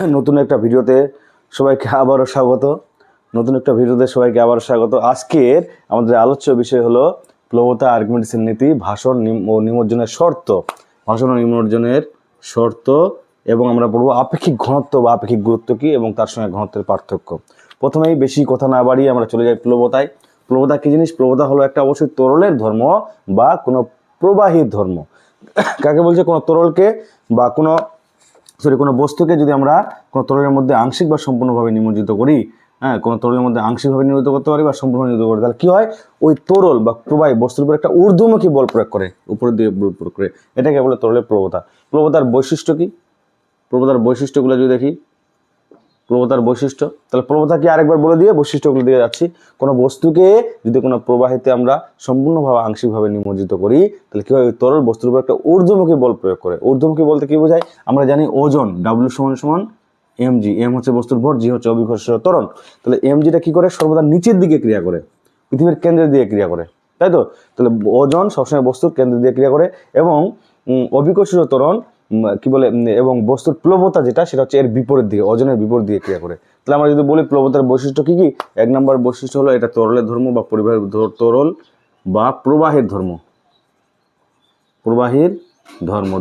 নতুন একটা ভিডিওতে সবাইকে আবারও স্বাগত। আজকের আমাদের আলোচ্য বিষয় হলো প্লবতা আর্গুমেন্টেশন নীতি, ভাষণ ও নিমজ্জনের শর্ত এবং আমরা পড়বো আপেক্ষিক ঘনত্ব বা আপেক্ষিক গুরুত্ব কি এবং তার সঙ্গে ঘনত্বের পার্থক্য। প্রথমেই বেশি কথা না বাড়িয়ে আমরা চলে যাই প্লবতায়। প্লবতা কি জিনিস? প্লবতা হলো একটা অবশ্যই তরলের ধর্ম বা কোনো প্রবাহীর ধর্ম। কাকে বলছে? কোনো তরলকে বা কোনো বস্তুকে যদি আমরা কোনো তরলের মধ্যে আংশিক বা সম্পূর্ণভাবে নিমজ্জিত করি, কোনো তরলের মধ্যে আংশিকভাবে নিমজ্জিত করতে পারি বা সম্পূর্ণ নিমজ্জিত করি, তাহলে কি হয়? ওই তরল বা প্রবাহী বস্তুর উপর একটা ঊর্ধ্বমুখী বল প্রয়োগ করে, উপরের দিকে বল প্রয়োগ করে। এটাকে বলে তরলের প্রবতা। প্রবতার বৈশিষ্ট্য কি? প্রবতার বৈশিষ্ট্যগুলো যদি দেখি, প্রবতার বৈশিষ্ট্য, তাহলে প্রবতা কি আরেকবার বলে দিয়ে বৈশিষ্ট্যগুলো দিয়ে যাচ্ছি। কোনো বস্তুকে যদি কোনো প্রবাহিতে আমরা সম্পূর্ণভাবে আংশিকভাবে নিমজ্জিত করি, তাহলে কি হয়? ওই তরল বস্তুর উপর একটা ঊর্ধ্বমুখী বল প্রয়োগ করে। ঊর্ধ্বমুখী বলতে কি বোঝায়? আমরা জানি ওজন W সমান mg, m হচ্ছে বস্তুর ভর, g হচ্ছে অভিকর্ষীয় ত্বরণ। তাহলে mgটা কি করে? সর্বদা নিচের দিকে ক্রিয়া করে, পৃথিবীর কেন্দ্রের দিকে ক্রিয়া করে, তাই তো? তাহলে ওজন সবসময় বস্তুর কেন্দ্রের দিকে ক্রিয়া করে এবং অভিকর্ষীয় ত্বরণ কি বলে, এবং বস্তুর প্লবতা যেটা, সেটা হচ্ছে এর বিপরীত দিকে, ওজনের বিপরীত দিকে ক্রিয়া করে। তাহলে আমরা যদি বলি প্লবতার বৈশিষ্ট্য কি কি, 1 নম্বর বৈশিষ্ট্য হলো এটা তরলের ধর্ম বা পরিবাহের তরল বা প্রবাহের ধর্ম,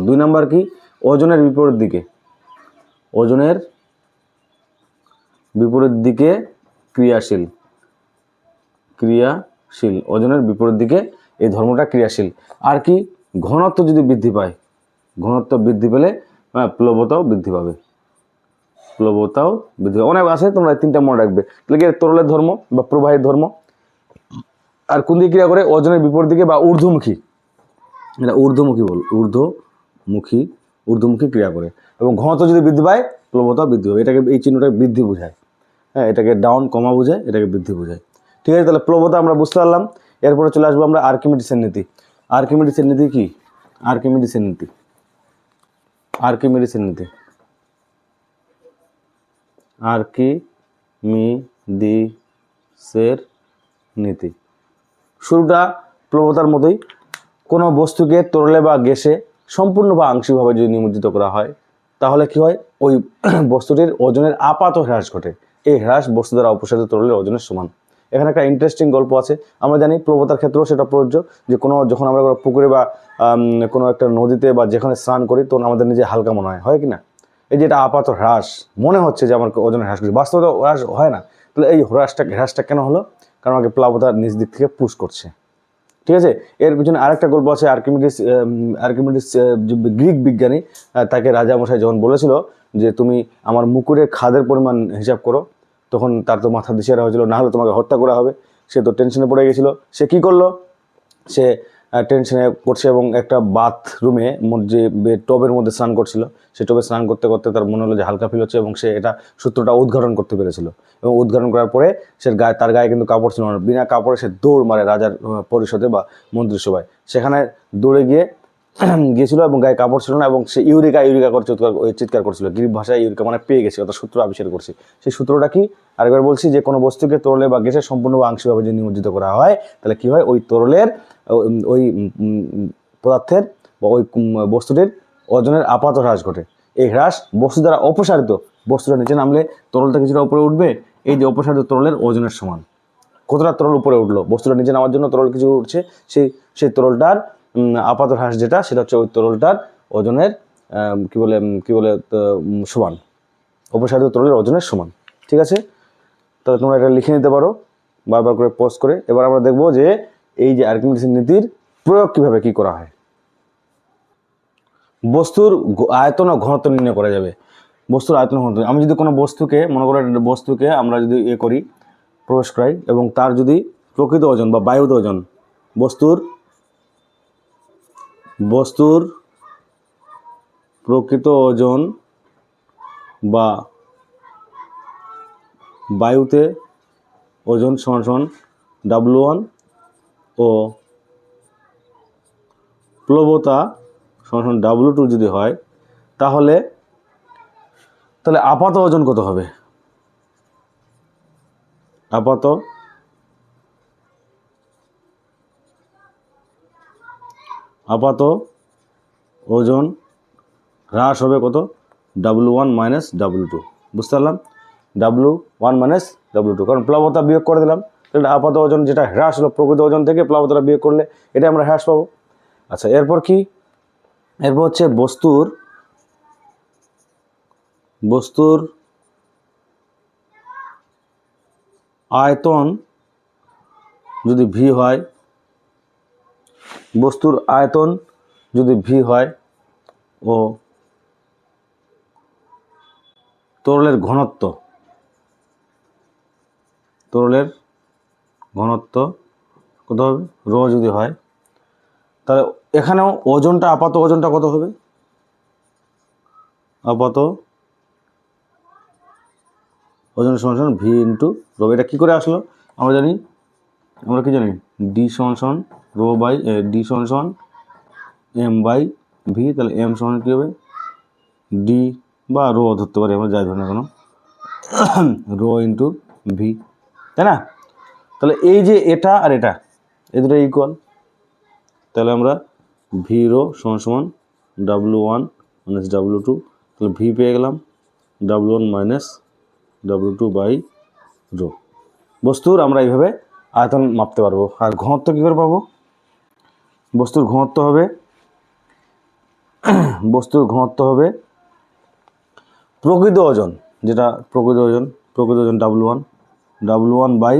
2 নম্বর কি? ওজনের বিপরীত দিকে, ক্রিয়াশীল, ওজনের বিপরীত দিকে এই ধর্মটা ক্রিয়াশীল। আর কি? ঘনত্ব যদি বৃদ্ধি পায়, ঘনত্ব বৃদ্ধি পেলে প্লবতাও বৃদ্ধি পাবে, অনেক আছে, তোমরা 3টা মনে রাখবে। তাহলে তরলের ধর্ম বা প্রবাহের ধর্ম। আর কোন দিকে ক্রিয়া করে? ওজনের বিপরীত দিকে বা ঊর্ধ্বমুখী, এটা ঊর্ধ্বমুখী ক্রিয়া করে। এবং ঘনত্ব যদি বৃদ্ধি পায়, প্লবতাও বৃদ্ধি হবে। এটাকে, এই চিহ্নটা বৃদ্ধি বোঝায়, এটাকে ডাউন কমা বোঝায়, এটাকে বৃদ্ধি বোঝায়। ঠিক আছে, তাহলে প্লবতা আমরা বুঝতে পারলাম। এরপরে চলে আসবো আমরা আর্কিমিডিসের নীতি। আর্কিমিডিসের নীতি কি? আর্কিমিডিসের নীতি শুরুটা প্লবতার মতোই। কোনো বস্তুকে তরলে বা গ্যাসে সম্পূর্ণ বা আংশিকভাবে যদি নিমজ্জিত করা হয়, তাহলে কি হয়? ওই বস্তুটির ওজনের আপাত হ্রাস ঘটে। এই হ্রাস বস্তু দ্বারা অপসারিত তরলের ওজনের সমান। এখানে একটা ইন্টারেস্টিং গল্প আছে। আমরা জানি প্লবতার ক্ষেত্রেও সেটা প্রযোজ্য, যে যখন আমরা পুকুরে বা কোনো একটা নদীতে বা যেখানে স্নান করি, তখন আমাদের নিজে হালকা মনে হয় কি না? এই যে এটা আপাত হ্রাস, মনে হচ্ছে যে আমার ওজনের হ্রাস করছে, বাস্তবে হ্রাস হয় না। তাহলে এই হ্রাসটা কেন হলো? কারণ আমাকে প্লবতার নিজ দিক থেকে পুশ করছে। ঠিক আছে, এর পিছনে আরেকটা গল্প আছে। আর্কিমিডিস গ্রিক বিজ্ঞানী, তাকে রাজামশাই যখন বলেছিল যে তুমি আমার মুকুরের খাদের পরিমাণ হিসাব করো, তখন তার তো মাথা দিশেহারা হয়েছিল, না হলে তোমাকে হত্যা করা হবে। সে তো টেনশনে পড়ে গেছিল। সে কি করলো? সে টেনশনে করছে এবং একটা বাথরুমে যে টবের মধ্যে স্নান করছিল, সে টবে স্নান করতে করতে তার মনে হলো যে হালকা ফিল হচ্ছে, এবং সে এটা সূত্রটা উদ্ঘাটন করতে পেরেছিল। এবং উদ্ঘাটন করার পরে তার গায়ে কিন্তু কাপড় ছিল না, বিনা কাপড়ে সে দৌড় মারে রাজার পরিষদে বা মন্ত্রিসভায়। সেখানে দৌড়ে গিয়েছিল এবং গায়ে কাপড় ছিল না, এবং সে ইউরিকা করে চিৎকার করছিল। গ্রিক ভাষায় ইউরিকা মানে পেয়ে গেছে, অর্থাৎ সূত্র আবিষ্কার করছে। সেই সূত্রটা কি? আরেকবার বলছি, যে কোনো বস্তুকে তরলে বা গ্যাসে সম্পূর্ণ বা আংশিকভাবে যদি নিমজ্জিত করা হয়, তাহলে কি হয়? ওই তরলের, ওই পদার্থের বা ওই বস্তুটির ওজনের আপাত হ্রাস ঘটে। এই হ্রাস বস্তু দ্বারা অপসারিত, বস্তুটা নিচে নামলে তরলটা কিছুটা উপরে উঠবে, এই যে অপসারিত তরলের ওজনের সমান। কতটা তরল উপরে উঠলো, বস্তুটা নিচে নামার জন্য তরল কিছু উঠছে, সেই তরলটার আপাত হ্রাস যেটা, সেটা হচ্ছে ওই তরলটার ওজনের কি বলে সমান, অপসারিত তরলের ওজনের সমান। ঠিক আছে, তাহলে তোমরা এটা লিখে নিতে পারো বারবার করে পোস্ট করে। এবার আমরা দেখবো যে এই যে আর্কিমিডিসের নীতির প্রয়োগ কিভাবে কি করা হয়। বস্তুর আয়তন ও ঘনত্ব নির্ণয় করা যাবে। বস্তুর আয়তন ঘনত্ব, আমি যদি কোনো বস্তুকে, মনে করো বস্তুকে আমরা যদি করি, প্রবেশ করাই, এবং তার যদি প্রকৃত ওজন বা বায়ুত ওজন, বস্তুর প্রকৃত ওজন বা বায়ুতে ওজন সমান W1 ও প্লবতা সমান W2 যদি হয়, তাহলে আপাত ওজন কত হবে? আপাত ওজন হ্রাস হবে কত? W1 মাইনাস W2, বুঝতে পারলাম? W1 মাইনাস W2, কারণ প্লাবতা বিয়োগ করে দিলাম, তাহলে আপাত ওজন যেটা হ্রাস হলো প্রকৃত ওজন থেকে প্লাবতাটা বিয়োগ করলে এটা আমরা হ্রাস পাবো। আচ্ছা, এরপর কি? এরপর হচ্ছে বস্তুর আয়তন যদি ভি হয়, বস্তুর আয়তন যদি ভি হয় ও তরলের ঘনত্ব কত হবে? রো যদি হয়, তাহলে এখানেও ওজনটা আপাত ওজনটা কত হবে? আপাত ওজন সমান ভি ইন্টু রো। এটা কী করে আসলো? আমরা কি জানি ডি সমান রো বাই ডি সমান এম বাই ভি। তাহলে এম সমান কী হবে? ডি বা রো ধরতে পারি আমরা, যাই ধরি না কেন, রো ইন্টু ভি, তাই না? তাহলে এই যে এটা আর এটা, এই দুটো ইকুয়াল, তাহলে আমরা ভি রো সমান W1 মাইনাস W2, তাহলে ভি পেয়ে গেলাম W1 minus W2 by rho. বস্তুর আমরা এইভাবে আয়তন মাপতে পারবো। আর ঘনত্ব কী করে পাবো? বস্তুর ঘনত্ব হবে প্রকৃত ওজন, যেটা প্রকৃত ওজন W1 by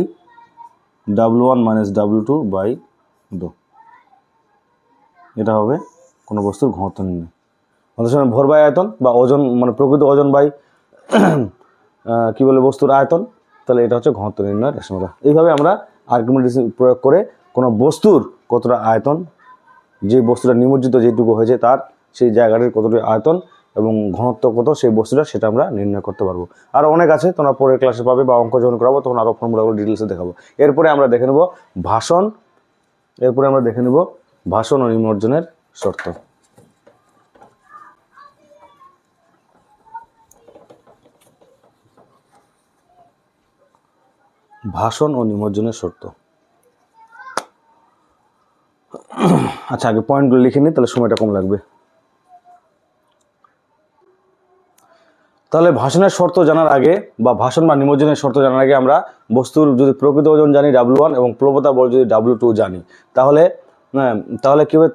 W1 minus W2 by rho. এটা হবে কোনো বস্তুর ঘনত্ব নির্ণয়। আমাদের সঙ্গে ভর বাই আয়তন বা ওজন, মানে প্রকৃত ওজন বাই কী বলে বস্তুর আয়তন, তাহলে এটা হচ্ছে ঘনত্ব নির্ণয়ের সীমাটা। এইভাবে আমরা আর্গুমেন্ট প্রয়োগ করে কোনো বস্তুর কতটা আয়তন, যে বস্তুটা নিমজ্জিত যেটুকু হয়েছে তার সেই জায়গাটির কতটা আয়তন এবং ঘনত্ব কত সেই বস্তুটা, সেটা আমরা নির্ণয় করতে পারবো। আরও অনেক আছে, তোমরা পরের ক্লাসে পাবে বা অঙ্ক যখন করাবো তখন আরও ফর্মুলাগুলো ডিটেলসে দেখাবো। এরপরে আমরা দেখে নেব ভাষণ ও নিমজ্জনের শর্ত। ভাষণ ও নিমজ্জনের শর্ত। আচ্ছা, আগে পয়েন্টগুলো লিখে নিই, তাহলে সময়টা কম লাগবে। তাহলে ভাষণের শর্ত জানার আগে বা ভাষণ বা নিমজ্জনের শর্ত জানার আগে আমরা বস্তুর যদি প্রকৃত ওজন জানি W1 এবং প্লবতা বল যদি W2 জানি, তাহলে কী হবে?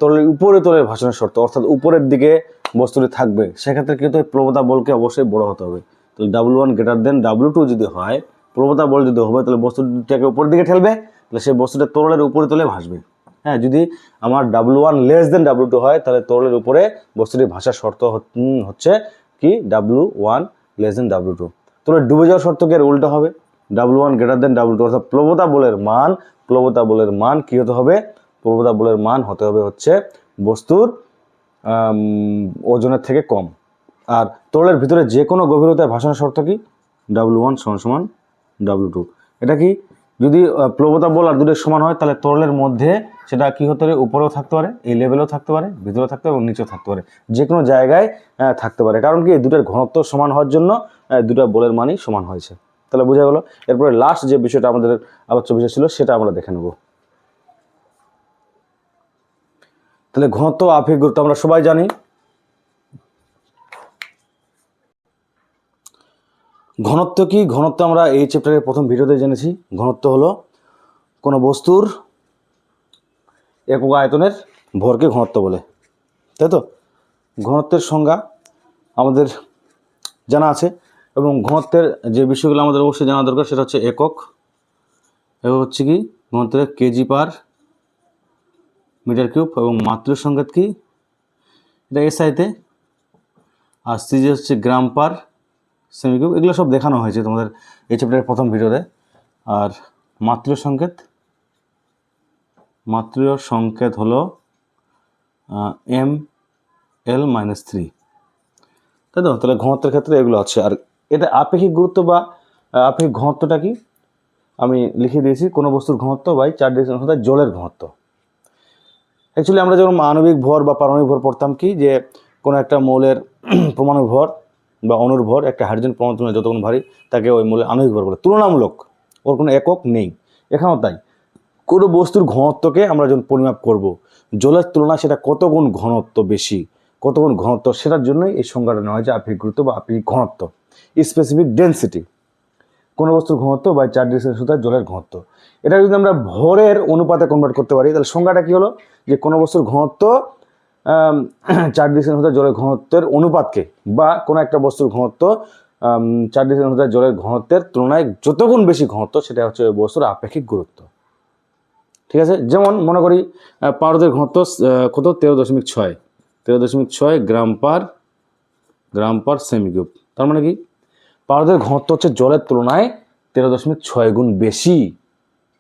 তলের ভাষণের শর্ত, অর্থাৎ উপরের দিকে বস্তুটি থাকবে, সেক্ষেত্রে কিন্তু প্লবতা বলকে অবশ্যই বড় হতে হবে। তাহলে W1 গ্রেটার দেন W2 যদি হয়, প্রবতা বল যদি হবে, তাহলে বস্তুটাকে উপরের দিকে ঠেলবে, তাহলে সেই বস্তুটা তরলের উপরে তলে ভাসবে। হ্যাঁ, যদি আমার W1 লেস দেন W2 হয়, তাহলে তরলের উপরে বস্তুটির ভাষার শর্ত হচ্ছে কি? W1 less than W2। তরলে ডুবে যাওয়ার শর্ত কি আর উল্টো হবে? W1 গ্রেটার দেন W2, অর্থাৎ প্লবতা বলের মান কি হতে হবে? প্রবতা বলের মান হতে হবে হচ্ছে বস্তুর ওজনের থেকে কম। আর তরলের ভিতরে যে কোনো গভীরতায় ভাষণের শর্ত কি? W1 সমান W2। এটা কি? যদি প্লবতা বল আর দুটোর সমান হয়, তাহলে তরলের মধ্যে সেটা কি হতে পারে? উপরেও থাকতে পারে, এই লেভেলেও থাকতে পারে, ভিতরেও থাকতে পারে এবং নিচেও থাকতে পারে, যে কোনো জায়গায় থাকতে পারে। কারণ কি? দুটোর ঘনত্ব সমান হওয়ার জন্য দুটো বলের মানই সমান হয়েছে। তাহলে বোঝা গেল। এরপরে লাস্ট যে বিষয়টা আমাদের আলোচ্য বিষয় ছিল, সেটা আমরা দেখে নেব। তাহলে ঘনত্ব আপেক্ষিক গুরুত্ব আমরা সবাই জানি। ঘনত্ব কি? ঘনত্ব আমরা এই চ্যাপ্টারের প্রথম ভিডিওতে জেনেছি। ঘনত্ব হলো কোনো বস্তুর একক আয়তনের ভরকে ঘনত্ব বলে, তাই তো? ঘনত্বের সংজ্ঞা আমাদের জানা আছে, এবং ঘনত্বের যে বিষয়গুলো আমাদের অবশ্যই জানা দরকার সেটা হচ্ছে একক হচ্ছে কি? ঘনত্বের কেজি পার মিটার কিউব, এবং মাত্রার সংকেত কি? এটা এসআইতে, আর সিজি হচ্ছে গ্রাম পার সেমি কিউব। এগুলো সব দেখানো হয়েছে তোমাদের এই চ্যাপ্টারের প্রথম ভিডিওতে। আর মাত্রার সংকেত হলো ml-3, তাই তো? তাহলে ঘনত্বের ক্ষেত্রে এগুলো আছে। আর এটা আপেক্ষিক গুরুত্ব বা আপেক্ষিক ঘনত্বটা কি আমি লিখে দিয়েছি, কোনো বস্তুর ঘনত্ব বাই 4 ডিগ্রি অনুসারে জলের ঘনত্ব। অ্যাকচুয়ালি আমরা যখন আণবিক ভর বা পারমাণবিক ভর পড়তাম কি, যে কোনো একটা মৌলের পরমাণু ভর বা অণুর ভর একটা হাইড্রোজেন পরমাণু তুলনায় যতক্ষণ ভারী তাকে ওই মৌলের আণবিক ভর বলে, তুলনামূলক, ওর কোনো একক নেই। এখানেও তাই, কোনো বস্তুর ঘনত্বকে আমরা যখন পরিমাপ করব, জলের তুলনায় সেটা কত গুণ ঘনত্ব বেশি কতগুণ ঘনত্ব, সেটার জন্যই এই সংজ্ঞাটা নেওয়া হয়েছে আপেক্ষিক গুরুত্ব বা আপেক্ষিক ঘনত্ব, স্পেসিফিক ডেন্সিটি, কোনো বস্তুর ঘনত্ব বা 4 ডিগ্রি সেলসিয়াস জলের ঘনত্ব। এটা যদি আমরা ভরের অনুপাতে কনভার্ট করতে পারি তাহলে সংজ্ঞাটা কি হলো, যে কোনো বস্তুর ঘনত্ব 4 ডিগ্রি সেলসিয়াস জলের ঘনত্বের অনুপাতকে, বা কোনো একটা বস্তুর ঘনত্ব 4 ডিগ্রি সেলসিয়াস জলের ঘনত্বের তুলনায় যতগুণ বেশি ঘনত্ব, সেটা হচ্ছে ওই বস্তুর আপেক্ষিক গুরুত্ব। ঠিক আছে, যেমন মনে করি পারদের ঘনত্ব কত, 13.6, 13.6 গ্রাম পার সেমি কিউব। তার মানে কি, পারদের ঘনত্ব হচ্ছে জলের তুলনায় 13.6 গুণ বেশি।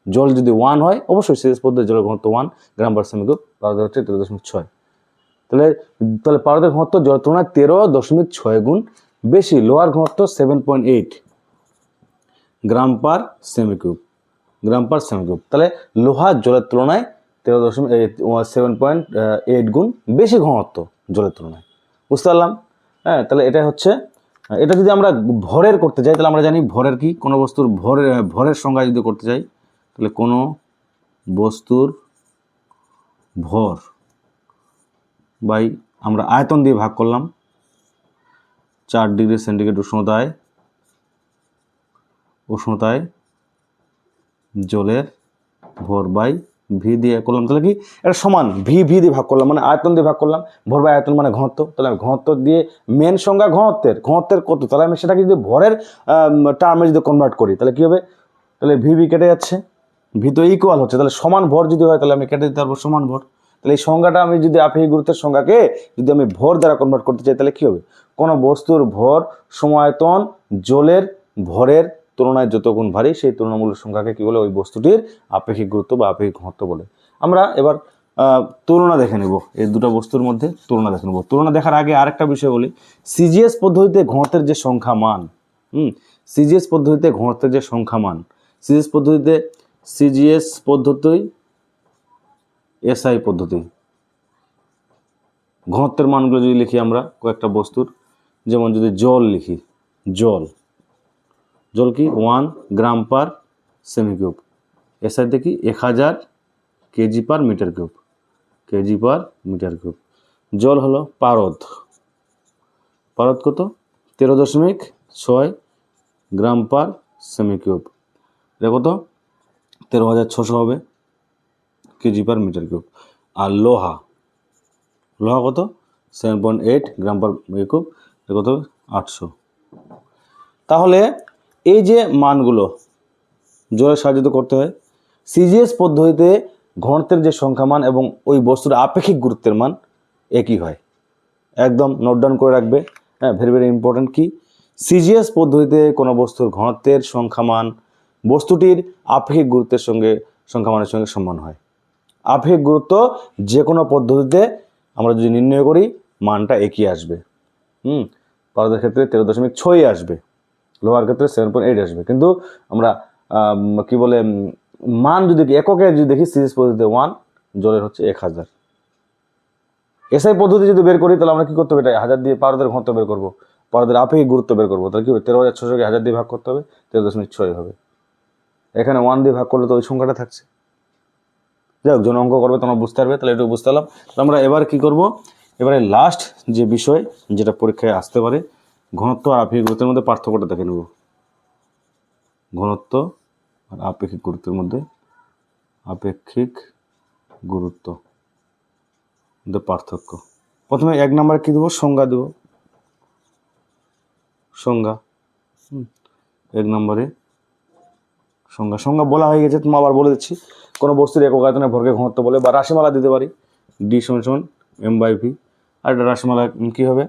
জল যদি 1 হয়, অবশ্যই সিরিজ পদ্ধতিতে জলের ঘনত্ব 1 গ্রাম পার সেমি কিউব, পারদের হচ্ছে 13.6। তাহলে পারদের ঘনত্ব জলের তুলনায় 13.6 গুণ বেশি। লোহার ঘনত্ব 7.8 গ্রাম পার সেমি কিউব, তাহলে লোহা জলের তুলনায় 7.8 গুণ বেশি ঘনত্ব জলের তুলনায়। বুঝতে পারলাম? হ্যাঁ, তাহলে এটা হচ্ছে, এটা যদি আমরা ভরের করতে চাই তাহলে আমরা জানি ভরের কি, কোনো বস্তুর ভরের সংজ্ঞা যদি করতে চাই তাহলে কোনো বস্তুর ভর বাই আমরা আয়তন দিয়ে ভাগ করলাম, 4 ডিগ্রি সেন্টিগ্রেড উষ্ণতায় জলের ভর বাই ভি দিয়ে করলাম, তাহলে কি এটা সমান ভি দিয়ে ভাগ করলাম, মানে আয়তন দিয়ে ভাগ করলাম, ভর বাই আয়তন মানে ঘনত্ব। তাহলে আমি ঘনত্ব দিয়ে মেন সংজ্ঞা ঘনত্বের কত, তাহলে আমি সেটাকে যদি ভরের টার্মে যদি কনভার্ট করি তাহলে কি হবে, তাহলে ভি কেটে যাচ্ছে, ভি তো ইকুয়াল হচ্ছে, তাহলে সমান ভর যদি হয় তাহলে আমি কেটে দিতে পারবো সমান ভর। তাহলে এই সংজ্ঞাটা আমি যদি আপেক্ষিক গুরুত্বের সংজ্ঞাকে যদি আমি ভর দ্বারা কনভার্ট করতে চাই তাহলে কি হবে, কোনো বস্তুর ভর সমায়তন জলের ভরের তুলনায় যত গুণ ভারী সেই তুলনামূলক সংখ্যাকে কি বলে, ওই বস্তুটির আপেক্ষিক গুরুত্ব বা আপেক্ষিক ঘনত্ব বলে। আমরা এবার তুলনা দেখে নেব, এই দুটো বস্তুর মধ্যে তুলনা দেখে নেব। তুলনা দেখার আগে আরেকটা বিষয় বলি, সিজিএস পদ্ধতিতে ঘনত্বের যে সংখ্যা মান, সিজিএস পদ্ধতিতে ঘনত্বের যে সংখ্যা মান, সিজিএস পদ্ধতি এসআই পদ্ধতি, ঘনত্বের মানগুলো যদি লিখি আমরা কয়েকটা বস্তুর, যেমন যদি জল লিখি, জল কি 1 গ্রাম পার সেমি কিউব, এসআই দেখি 1000 কেজি পার মিটার কিউব। জল হলো পারদ কত, 13.6 গ্রাম পার সেমি কিউব, এটা কত 13,600 হবে কেজি পার মিটার কিউব। আর লোহা কত 7.8 গ্রাম পার কিউব, এটা কত 800। তাহলে এই যে মানগুলো জলের সাহায্যে করতে হয়, সিজিএস পদ্ধতিতে ঘনত্বের যে সংখ্যা মান এবং ওই বস্তুর আপেক্ষিক গুরুত্বের মান একই হয়, একদম নোট ডাউন করে রাখবে। হ্যাঁ, ভেরি ইম্পর্টেন্ট। কি, সিজিএস পদ্ধতিতে কোনো বস্তুর ঘনত্বের সংখ্যা মান বস্তুটির আপেক্ষিক গুরুত্বের সংখ্যা মানের সঙ্গে সমান হয়। আপেক্ষিক গুরুত্ব যে কোনো পদ্ধতিতে আমরা যদি নির্ণয় করি মানটা একই আসবে। পারদের ক্ষেত্রে 13.6 আসবে, লোহার ক্ষেত্রে 7.8 আসবে, কিন্তু আমরা কি বলে মান যদি এককে যদি দেখি, সিরিজ পদ্ধতিতে 1, জলের হচ্ছে 1000। এসআই পদ্ধতি যদি বের করি তাহলে আমরা কি করতে হবে, এটা 1000 দিয়ে পারদের ঘনত্ব বের করবো, পারদের আপেক্ষিক গুরুত্ব বের করবো, তাহলে কি হবে 13,600কে 1000 দিয়ে ভাগ করতে হবে, 13.6 হবে। এখানে 1 দিয়ে ভাগ করলে তো ওই সংখ্যাটা থাকছে। যাই হোক, যখন অঙ্ক করবে তোমরা বুঝতে পারবে। তাহলে একটু বুঝতে পারলাম। আমরা এবার কি করব, এবারে লাস্ট যে বিষয় যেটা পরীক্ষায় আসতে পারে, ঘনত্ব আর আপেক্ষিক গুরুত্বের মধ্যে পার্থক্যটা দেখে নেব। ঘনত্ব আর আপেক্ষিক গুরুত্বের মধ্যে পার্থক্য। প্রথমে 1 নম্বরে কি দেবো, সংজ্ঞা দেব। সংজ্ঞা 1 নম্বরে সংজ্ঞা বলা হয়ে গেছে, তুমি আবার বলে দিচ্ছি। কোনো বস্তুর একক আয়তনে ভরকে ঘনত্ব বলে, বা রাশিমালা দিতে পারি, ডি সমান m/v। আর একটা রাশিমালা কী হবে,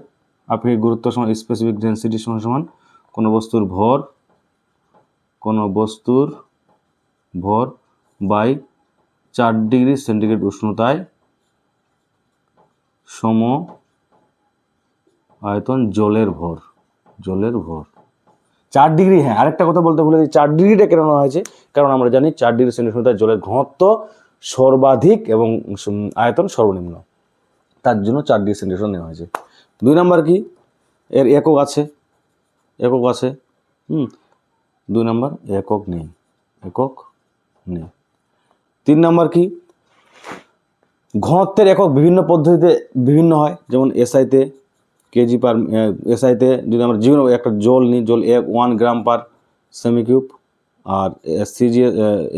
আপেক্ষিক গুরুত্ব সমান স্পেসিফিক ডেন্সিটি সমান কোনো বস্তুর ভর বাই 4 ডিগ্রি সেন্টিগ্রেড উষ্ণতায় সম আয়তন জলের ভর। 4 ডিগ্রি, হ্যাঁ আরেকটা কথা বলতে ভুলে গেছি, 4 ডিগ্রিটা কেন নেওয়া হয়েছে, কারণ আমরা জানি 4 ডিগ্রি সেন্টিগ্রেড জলের ঘনত্ব সর্বাধিক এবং আয়তন সর্বনিম্ন, তার জন্য 4 ডিগ্রি সেন্টিগ্রেড নেওয়া হয়েছে। 2 নম্বর কি, এর একক আছে। 2 নম্বর একক নেই। 3 নম্বর কি, ঘনত্বের একক বিভিন্ন পদ্ধতিতে বিভিন্ন হয়, যেমন এসআইতে কেজি পার এসআইতে যদি আমরা যে কোনো একটা জল নিই, জল 1 গ্রাম পার সেমি কিউব, আর সিজি